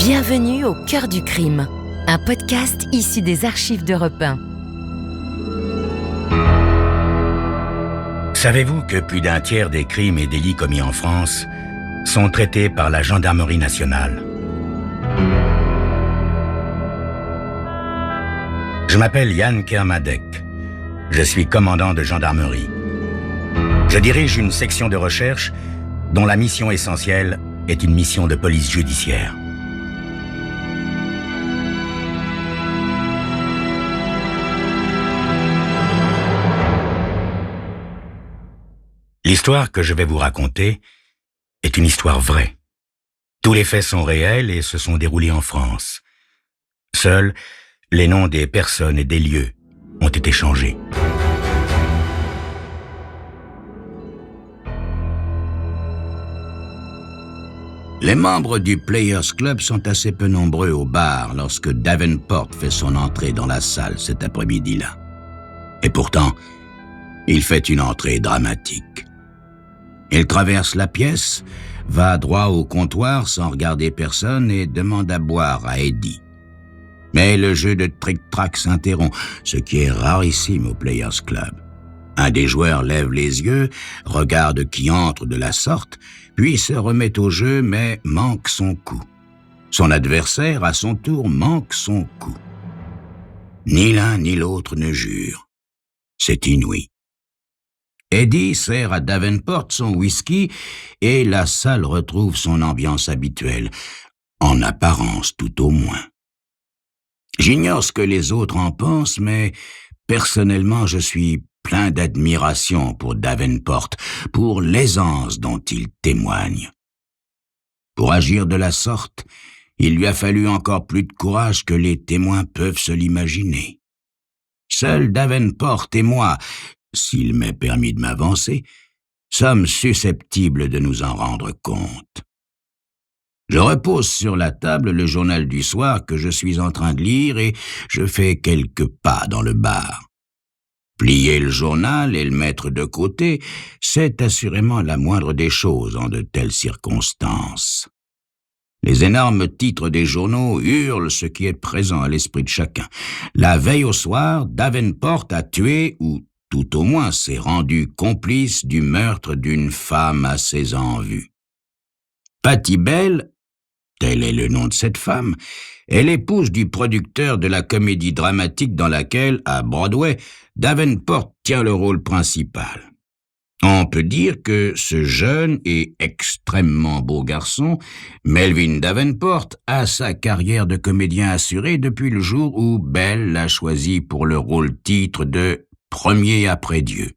Bienvenue au cœur du crime, un podcast issu des archives d'Europe 1. Savez-vous que plus d'un tiers des crimes et délits commis en France sont traités par la gendarmerie nationale? Je m'appelle Yann Kermadec. Je suis commandant de gendarmerie. Je dirige une section de recherche dont la mission essentielle est une mission de police judiciaire. L'histoire que je vais vous raconter est une histoire vraie. Tous les faits sont réels et se sont déroulés en France. Seuls, les noms des personnes et des lieux ont été changés. Les membres du Players Club sont assez peu nombreux au bar lorsque Davenport fait son entrée dans la salle cet après-midi-là. Et pourtant, il fait une entrée dramatique. Il traverse la pièce, va droit au comptoir sans regarder personne et demande à boire à Eddie. Mais le jeu de tric-trac s'interrompt, ce qui est rarissime au Players Club. Un des joueurs lève les yeux, regarde qui entre de la sorte, puis se remet au jeu mais manque son coup. Son adversaire, à son tour, manque son coup. Ni l'un ni l'autre ne jure. C'est inouï. Eddie sert à Davenport son whisky et la salle retrouve son ambiance habituelle, en apparence tout au moins. J'ignore ce que les autres en pensent, mais personnellement je suis plein d'admiration pour Davenport, pour l'aisance dont il témoigne. Pour agir de la sorte, il lui a fallu encore plus de courage que les témoins peuvent se l'imaginer. Seul Davenport et moi, s'il m'est permis de m'avancer, sommes susceptibles de nous en rendre compte. Je repose sur la table le journal du soir que je suis en train de lire et je fais quelques pas dans le bar. Plier le journal et le mettre de côté, c'est assurément la moindre des choses en de telles circonstances. Les énormes titres des journaux hurlent ce qui est présent à l'esprit de chacun. La veille au soir, Davenport a tué ou tout au moins s'est rendu complice du meurtre d'une femme à ses en vue. Patti Bell, tel est le nom de cette femme, est l'épouse du producteur de la comédie dramatique dans laquelle, à Broadway, Davenport tient le rôle principal. On peut dire que ce jeune et extrêmement beau garçon, Melvin Davenport, a sa carrière de comédien assurée depuis le jour où Bell l'a choisi pour le rôle-titre de Premier après Dieu.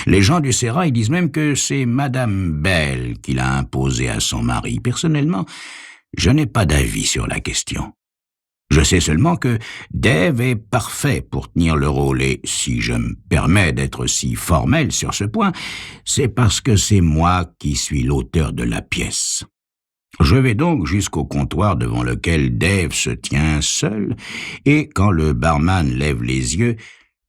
Les gens du sérail disent même que c'est Madame Bell qui l'a imposé à son mari. Personnellement, je n'ai pas d'avis sur la question. Je sais seulement que Dave est parfait pour tenir le rôle et, si je me permets d'être si formel sur ce point, c'est parce que c'est moi qui suis l'auteur de la pièce. Je vais donc jusqu'au comptoir devant lequel Dave se tient seul et quand le barman lève les yeux,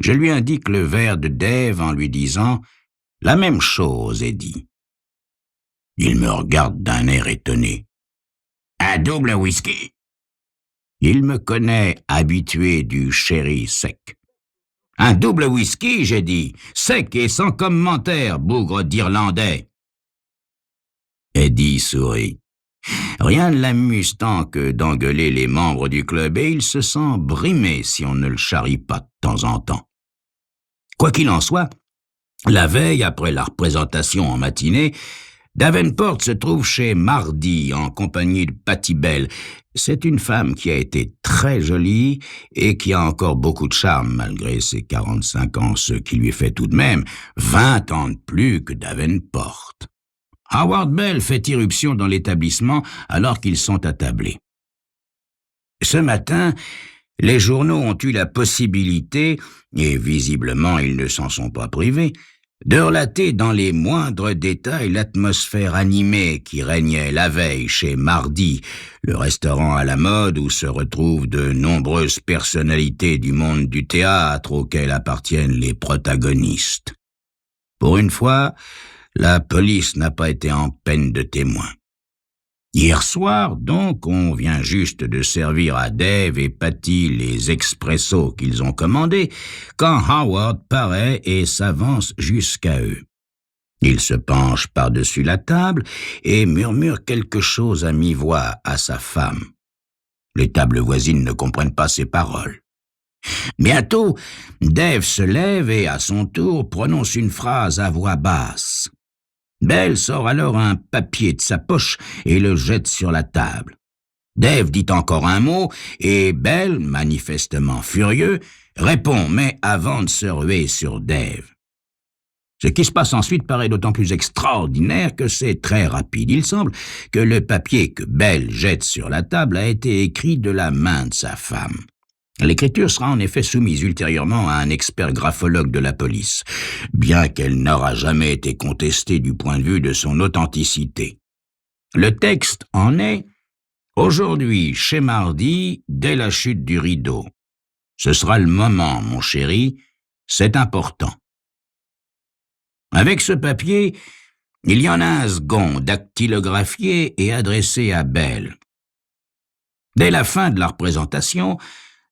je lui indique le verre de Dave en lui disant « La même chose, Eddie ». Il me regarde d'un air étonné. « Un double whisky ?» Il me connaît habitué du sherry sec. « Un double whisky, j'ai dit, sec et sans commentaire, bougre d'Irlandais. » Eddie sourit. Rien ne l'amuse tant que d'engueuler les membres du club et il se sent brimé si on ne le charrie pas de temps en temps. Quoi qu'il en soit, la veille, après la représentation en matinée, Davenport se trouve chez Mardy en compagnie de Patti Bell. C'est une femme qui a été très jolie et qui a encore beaucoup de charme malgré ses 45 ans, ce qui lui fait tout de même 20 ans de plus que Davenport. Howard Bell fait irruption dans l'établissement alors qu'ils sont attablés. Ce matin, les journaux ont eu la possibilité, et visiblement ils ne s'en sont pas privés, de relater dans les moindres détails l'atmosphère animée qui régnait la veille chez Mardy, le restaurant à la mode où se retrouvent de nombreuses personnalités du monde du théâtre auxquelles appartiennent les protagonistes. Pour une fois, la police n'a pas été en peine de témoin. Hier soir, donc, on vient juste de servir à Dave et Patty les expressos qu'ils ont commandés, quand Howard paraît et s'avance jusqu'à eux. Il se penche par-dessus la table et murmure quelque chose à mi-voix à sa femme. Les tables voisines ne comprennent pas ses paroles. Bientôt, Dave se lève et, à son tour, prononce une phrase à voix basse. Belle sort alors un papier de sa poche et le jette sur la table. Dave dit encore un mot et Belle, manifestement furieux, répond, mais avant de se ruer sur Dave. Ce qui se passe ensuite paraît d'autant plus extraordinaire que c'est très rapide. Il semble que le papier que Belle jette sur la table a été écrit de la main de sa femme. L'écriture sera en effet soumise ultérieurement à un expert graphologue de la police, bien qu'elle n'aura jamais été contestée du point de vue de son authenticité. Le texte en est « Aujourd'hui, chez Mardi, dès la chute du rideau. Ce sera le moment, mon chéri, c'est important. » Avec ce papier, il y en a un second dactylographié et adressé à Belle. Dès la fin de la représentation,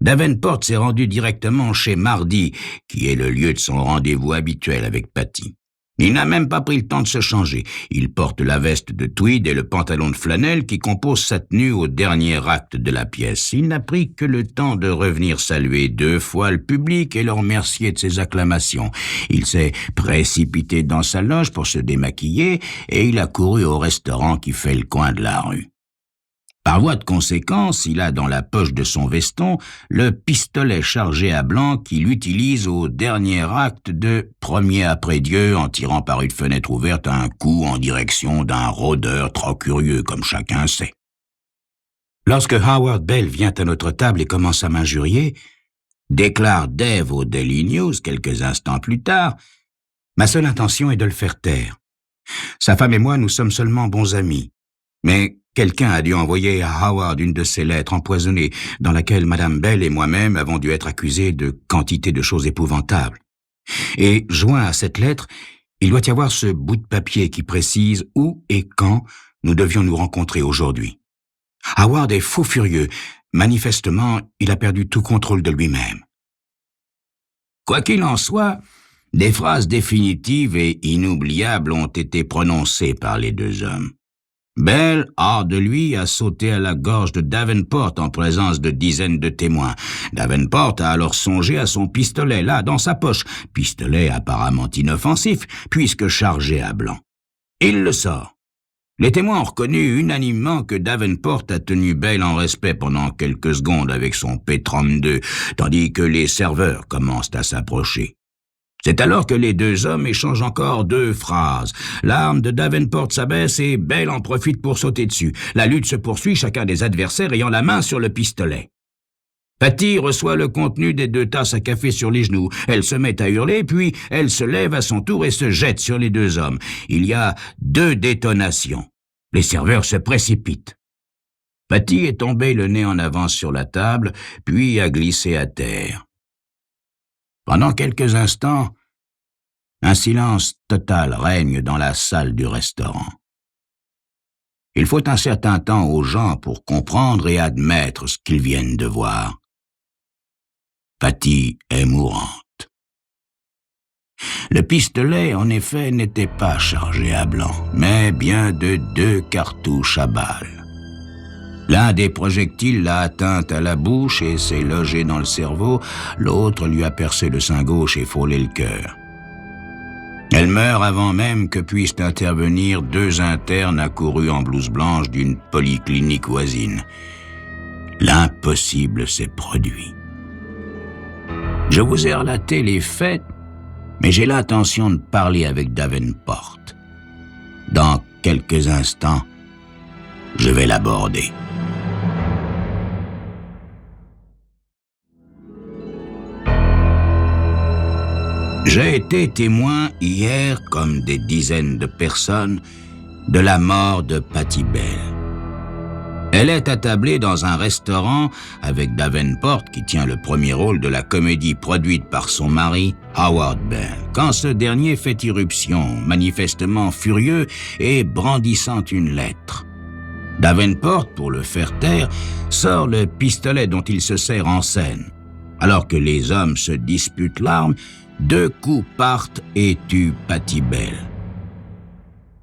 Davenport s'est rendu directement chez Mardi, qui est le lieu de son rendez-vous habituel avec Patty. Il n'a même pas pris le temps de se changer. Il porte la veste de tweed et le pantalon de flanelle qui composent sa tenue au dernier acte de la pièce. Il n'a pris que le temps de revenir saluer 2 fois le public et le remercier de ses acclamations. Il s'est précipité dans sa loge pour se démaquiller et il a couru au restaurant qui fait le coin de la rue. Par voie de conséquence, il a dans la poche de son veston le pistolet chargé à blanc qu'il utilise au dernier acte de Premier après Dieu en tirant par une fenêtre ouverte un coup en direction d'un rôdeur trop curieux, comme chacun sait. Lorsque Howard Bell vient à notre table et commence à m'injurier, déclare Dave au Daily News quelques instants plus tard, ma seule intention est de le faire taire. Sa femme et moi, nous sommes seulement bons amis. Mais quelqu'un a dû envoyer à Howard une de ces lettres empoisonnées dans laquelle Madame Bell et moi-même avons dû être accusés de quantité de choses épouvantables. Et, joint à cette lettre, il doit y avoir ce bout de papier qui précise où et quand nous devions nous rencontrer aujourd'hui. Howard est fou furieux. Manifestement, il a perdu tout contrôle de lui-même. Quoi qu'il en soit, des phrases définitives et inoubliables ont été prononcées par les 2 hommes. Bell, hors de lui, a sauté à la gorge de Davenport en présence de dizaines de témoins. Davenport a alors songé à son pistolet, là, dans sa poche, pistolet apparemment inoffensif, puisque chargé à blanc. Il le sort. Les témoins ont reconnu unanimement que Davenport a tenu Bell en respect pendant quelques secondes avec son P-32, tandis que les serveurs commencent à s'approcher. C'est alors que les 2 hommes échangent encore 2 phrases. L'arme de Davenport s'abaisse et Bell en profite pour sauter dessus. La lutte se poursuit, chacun des adversaires ayant la main sur le pistolet. Patty reçoit le contenu des 2 tasses à café sur les genoux. Elle se met à hurler, puis elle se lève à son tour et se jette sur les 2 hommes. Il y a 2 détonations. Les serveurs se précipitent. Patty est tombée le nez en avant sur la table, puis a glissé à terre. Pendant quelques instants, un silence total règne dans la salle du restaurant. Il faut un certain temps aux gens pour comprendre et admettre ce qu'ils viennent de voir. Patty est mourante. Le pistolet, en effet, n'était pas chargé à blanc, mais bien de 2 cartouches à balles. L'un des projectiles l'a atteinte à la bouche et s'est logé dans le cerveau, l'autre lui a percé le sein gauche et frôlé le cœur. Elle meurt avant même que puissent intervenir 2 internes accourus en blouse blanche d'une polyclinique voisine. L'impossible s'est produit. Je vous ai relaté les faits, mais j'ai l'intention de parler avec Davenport. Dans quelques instants, je vais l'aborder. J'ai été témoin hier, comme des dizaines de personnes, de la mort de Patty Bell. Elle est attablée dans un restaurant avec Davenport, qui tient le premier rôle de la comédie produite par son mari, Howard Bell, quand ce dernier fait irruption, manifestement furieux et brandissant une lettre. Davenport, pour le faire taire, sort le pistolet dont il se sert en scène. Alors que les hommes se disputent l'arme, 2 coups partent et tuent Patty Bell.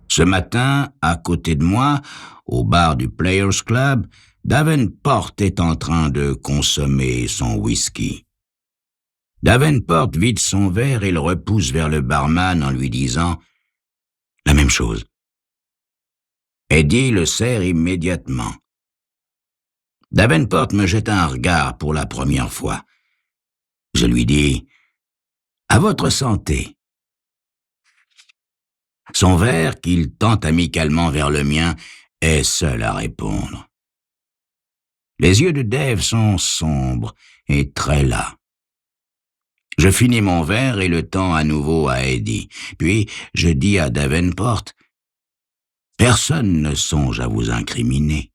Ce matin, à côté de moi, au bar du Players Club, Davenport est en train de consommer son whisky. Davenport vide son verre et le repousse vers le barman en lui disant la même chose. Eddie le sert immédiatement. Davenport me jette un regard pour la première fois. Je lui dis « À votre santé ». Son verre, qu'il tend amicalement vers le mien, est seul à répondre. Les yeux de Dave sont sombres et très las. Je finis mon verre et le tends à nouveau à Eddie. Puis je dis à Davenport « Personne ne songe à vous incriminer.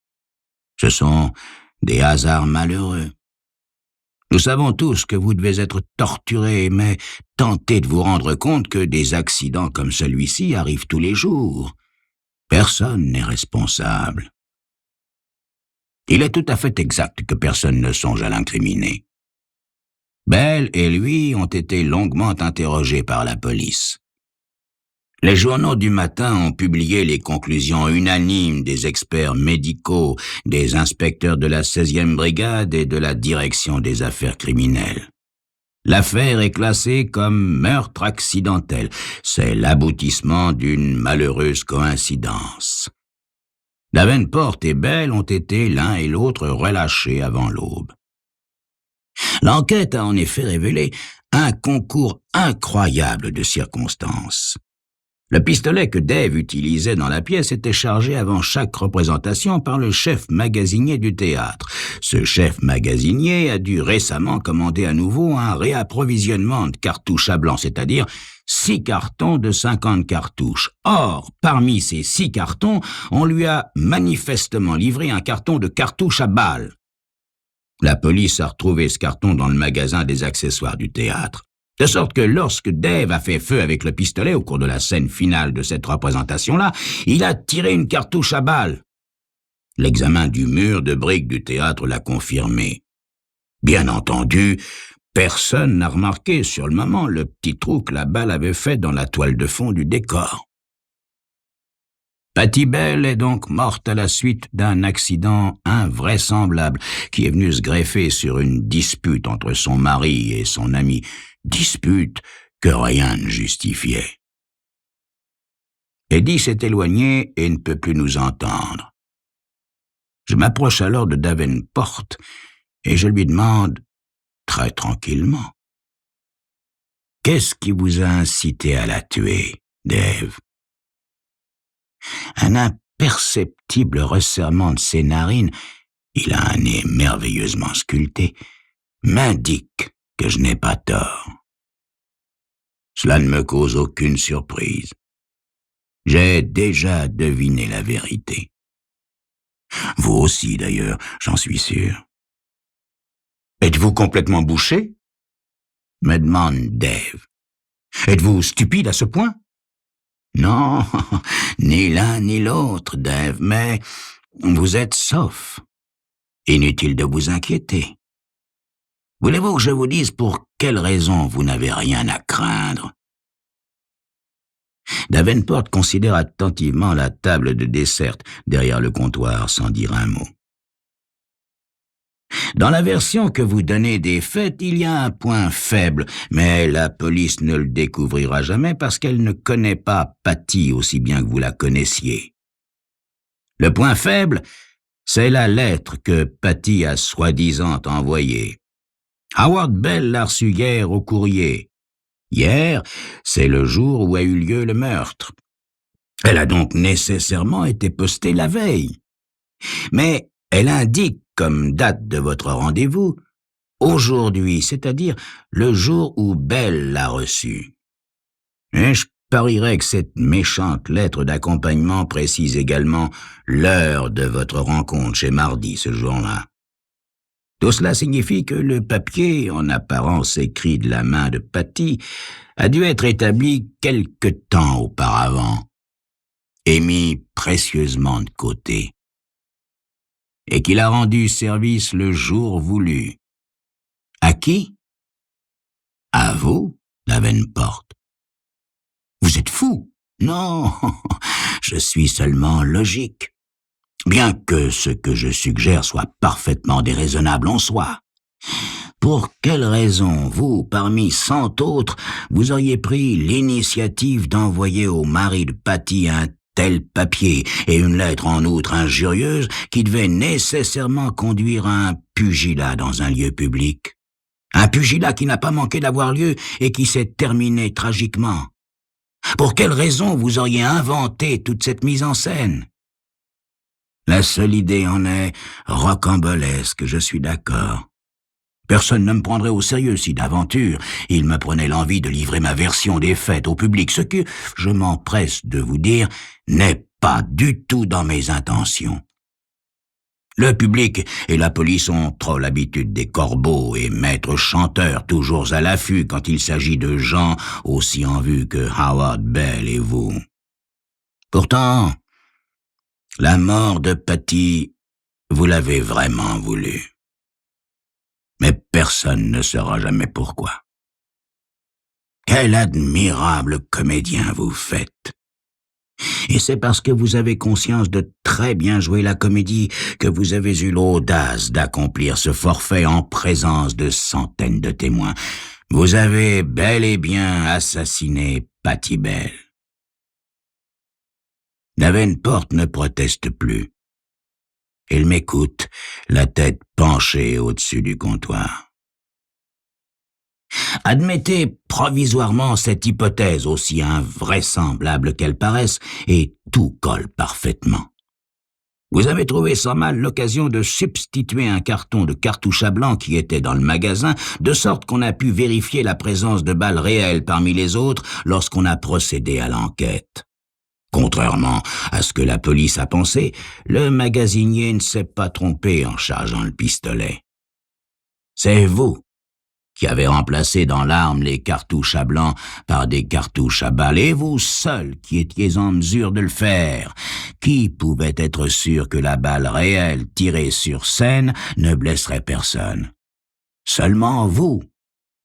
Ce sont des hasards malheureux. Nous savons tous que vous devez être torturé, mais tentez de vous rendre compte que des accidents comme celui-ci arrivent tous les jours. Personne n'est responsable. » Il est tout à fait exact que personne ne songe à l'incriminer. Bell et lui ont été longuement interrogés par la police. Les journaux du matin ont publié les conclusions unanimes des experts médicaux, des inspecteurs de la 16e brigade et de la direction des affaires criminelles. L'affaire est classée comme meurtre accidentel. C'est l'aboutissement d'une malheureuse coïncidence. Davenport et Bell ont été l'un et l'autre relâchés avant l'aube. L'enquête a en effet révélé un concours incroyable de circonstances. Le pistolet que Dave utilisait dans la pièce était chargé avant chaque représentation par le chef magasinier du théâtre. Ce chef magasinier a dû récemment commander à nouveau un réapprovisionnement de cartouches à blanc, c'est-à-dire 6 cartons de 50 cartouches. Or, parmi ces 6 cartons, on lui a manifestement livré un carton de cartouches à balles. La police a retrouvé ce carton dans le magasin des accessoires du théâtre. De sorte que lorsque Dave a fait feu avec le pistolet au cours de la scène finale de cette représentation-là, il a tiré une cartouche à balles. L'examen du mur de briques du théâtre l'a confirmé. Bien entendu, personne n'a remarqué sur le moment le petit trou que la balle avait fait dans la toile de fond du décor. Patty Bell est donc morte à la suite d'un accident invraisemblable qui est venu se greffer sur une dispute entre son mari et son ami. Dispute que rien ne justifiait. Eddie s'est éloigné et ne peut plus nous entendre. Je m'approche alors de Davenport et je lui demande, très tranquillement, « Qu'est-ce qui vous a incité à la tuer, Dave ?» Un imperceptible resserrement de ses narines, il a un nez merveilleusement sculpté, m'indique que je n'ai pas tort. Cela ne me cause aucune surprise. J'ai déjà deviné la vérité. Vous aussi, d'ailleurs, j'en suis sûr. Êtes-vous complètement bouché ? Me demande Dave. Êtes-vous stupide à ce point ? Non, ni l'un ni l'autre, Dave, mais vous êtes sauf. Inutile de vous inquiéter. Voulez-vous que je vous dise pour quelle raison vous n'avez rien à craindre ? Davenport considère attentivement la table de dessert derrière le comptoir sans dire un mot. Dans la version que vous donnez des faits, il y a un point faible, mais la police ne le découvrira jamais parce qu'elle ne connaît pas Patty aussi bien que vous la connaissiez. Le point faible, c'est la lettre que Patty a soi-disant envoyée. Howard Bell l'a reçue hier au courrier. Hier, c'est le jour où a eu lieu le meurtre. Elle a donc nécessairement été postée la veille. Mais elle indique comme date de votre rendez-vous aujourd'hui, c'est-à-dire le jour où Bell l'a reçue. Et je parierais que cette méchante lettre d'accompagnement précise également l'heure de votre rencontre chez Mardi ce jour-là. Tout cela signifie que le papier, en apparence écrit de la main de Patty, a dû être établi quelque temps auparavant et mis précieusement de côté. et qu'il a rendu service le jour voulu. À qui? À vous, Davenport. Vous êtes fou? Non, je suis seulement logique. Bien que ce que je suggère soit parfaitement déraisonnable en soi. Pour quelle raison, vous, parmi 100 autres, vous auriez pris l'initiative d'envoyer au mari de Patty un tel papier et une lettre en outre injurieuse qui devait nécessairement conduire à un pugilat dans un lieu public? Un pugilat qui n'a pas manqué d'avoir lieu et qui s'est terminé tragiquement. Pour quelle raison vous auriez inventé toute cette mise en scène? La seule idée en est rocambolesque, je suis d'accord. Personne ne me prendrait au sérieux si d'aventure il me prenait l'envie de livrer ma version des faits au public, ce que, je m'empresse de vous dire, n'est pas du tout dans mes intentions. Le public et la police ont trop l'habitude des corbeaux et maîtres chanteurs toujours à l'affût quand il s'agit de gens aussi en vue que Howard Bell et vous. Pourtant, la mort de Patty, vous l'avez vraiment voulu. Mais personne ne saura jamais pourquoi. Quel admirable comédien vous faites! Et c'est parce que vous avez conscience de très bien jouer la comédie que vous avez eu l'audace d'accomplir ce forfait en présence de centaines de témoins. Vous avez bel et bien assassiné Patty Bell. Davenport ne proteste plus. Il m'écoute, la tête penchée au-dessus du comptoir. Admettez provisoirement cette hypothèse aussi invraisemblable qu'elle paraisse, et tout colle parfaitement. Vous avez trouvé sans mal l'occasion de substituer un carton de cartouche à blanc qui était dans le magasin, de sorte qu'on a pu vérifier la présence de balles réelles parmi les autres lorsqu'on a procédé à l'enquête. Contrairement à ce que la police a pensé, le magasinier ne s'est pas trompé en chargeant le pistolet. C'est vous qui avez remplacé dans l'arme les cartouches à blanc par des cartouches à balles, et vous seul qui étiez en mesure de le faire. Qui pouvait être sûr que la balle réelle tirée sur scène ne blesserait personne? Seulement vous,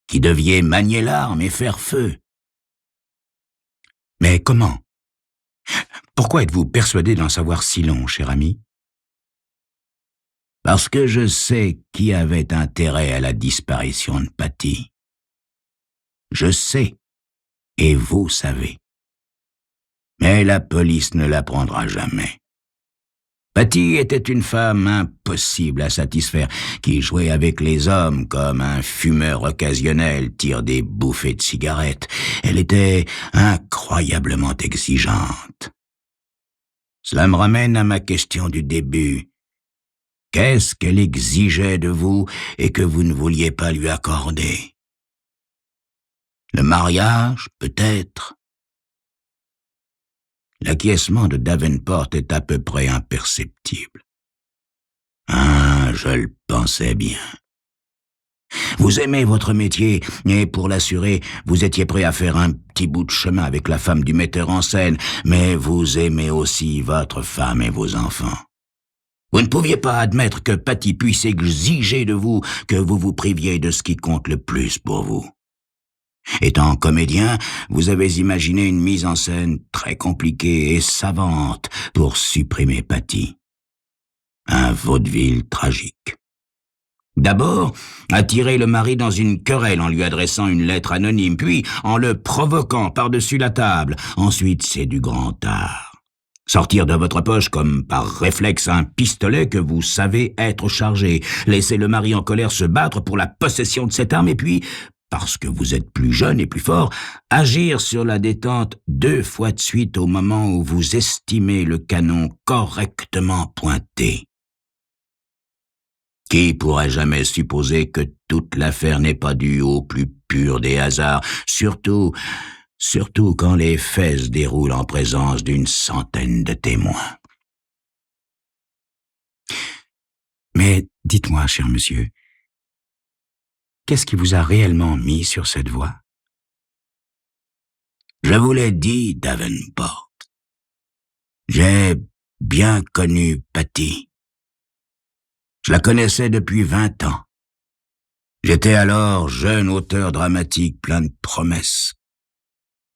qui deviez manier l'arme et faire feu. Mais comment? Pourquoi êtes-vous persuadé d'en savoir si long, cher ami? Parce que je sais qui avait intérêt à la disparition de Patty. Je sais, et vous savez. Mais la police ne l'apprendra jamais. Patty était une femme impossible à satisfaire, qui jouait avec les hommes comme un fumeur occasionnel tire des bouffées de cigarettes. Elle était incroyablement exigeante. Cela me ramène à ma question du début. Qu'est-ce qu'elle exigeait de vous et que vous ne vouliez pas lui accorder? Le mariage, peut-être? L'acquiescement de Davenport est à peu près imperceptible. Ah, je le pensais bien. Vous aimez votre métier, et pour l'assurer, vous étiez prêt à faire un petit bout de chemin avec la femme du metteur en scène, mais vous aimez aussi votre femme et vos enfants. Vous ne pouviez pas admettre que Patty puisse exiger de vous que vous vous priviez de ce qui compte le plus pour vous. Étant comédien, vous avez imaginé une mise en scène très compliquée et savante pour supprimer Patty. Un vaudeville tragique. D'abord, attirer le mari dans une querelle en lui adressant une lettre anonyme, puis en le provoquant par-dessus la table. Ensuite, c'est du grand art. Sortir de votre poche comme par réflexe un pistolet que vous savez être chargé. Laisser le mari en colère se battre pour la possession de cette arme et puis, parce que vous êtes plus jeune et plus fort, agir sur la détente 2 fois de suite au moment où vous estimez le canon correctement pointé. Qui pourrait jamais supposer que toute l'affaire n'est pas due au plus pur des hasards, surtout quand les faits se déroulent en présence d'une centaine de témoins. Mais dites-moi, cher monsieur, qu'est-ce qui vous a réellement mis sur cette voie? Je vous l'ai dit, Davenport. J'ai bien connu Patty. Je la connaissais depuis 20 ans. J'étais alors jeune auteur dramatique plein de promesses.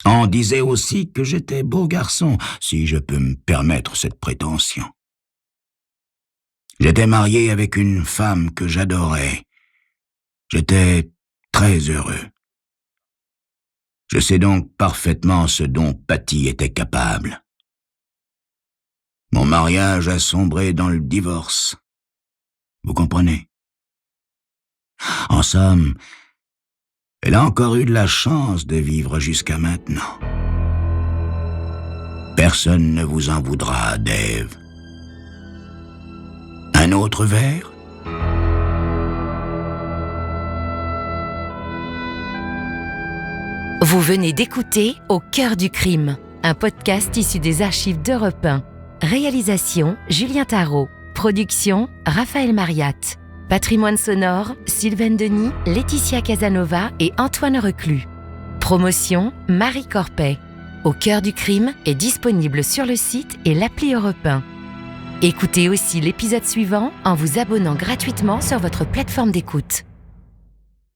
On disait aussi que j'étais beau garçon, si je peux me permettre cette prétention. J'étais marié avec une femme que j'adorais. J'étais très heureux. Je sais donc parfaitement ce dont Patty était capable. Mon mariage a sombré dans le divorce. Vous comprenez? En somme, elle a encore eu de la chance de vivre jusqu'à maintenant. Personne ne vous en voudra, Dave. Un autre verre? Vous venez d'écouter Au cœur du crime, un podcast issu des archives d'Europe 1. Réalisation Julien Tarot. Production Raphaël Mariat. Patrimoine sonore Sylvaine Denis, Laetitia Casanova et Antoine Reclus. Promotion Marie Corpet. Au cœur du crime est disponible sur le site et l'appli Europe 1. Écoutez aussi l'épisode suivant en vous abonnant gratuitement sur votre plateforme d'écoute.